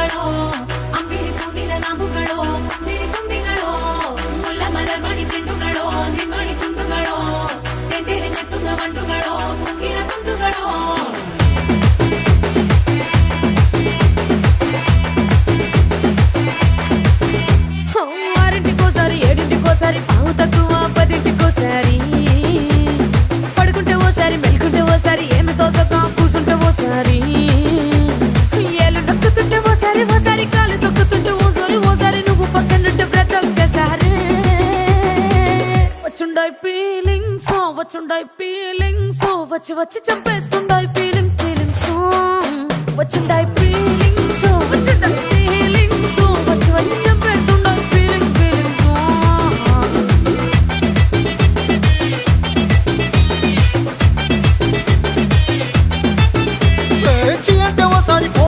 ಕಂಬುಗಳೋ ಅಂಬಿಳಿ ಪೂನಿನ ನಾಮುಗಳೋ ಮುಂಜಿರಿ ಕೊಂಬಿಗಳೋ ಮುಲ್ಲ ಮಲರ್ ಮಣಿ ಚೆಂಡುಗಳೋ ನಿನ್ಮಣಿ ಚುಂಡುಗಳೋ ತೆಂದೇರಿ ಮೆತ್ತುಂಗ ಮಂಡುಗಳೋ ಮುಂಗಿನ ಗುಂಡುಗಳೋ ఆరింటికోసారి ఏడింటికోసారి పావు తక్కువ పదింటికోసారి పడుకుంటే ఓసారి మెలుకుంటే ఓసారి ఏమి తోసక కూసుంటే ఓసారి ఏళ్ళు నొక్కుతుంటే ఓసారి ఓసారి కాలు తొక్కుతుంటే ఓసారి నువ్వు పక్కనుంటే ప్రతి ఒక్కసారి వచ్చుండాయి ఫీలింగ్స్ వచ్చి వచ్చి చంపేస్తుండాయి ఫీలింగ్స్ వచ్చుండాయి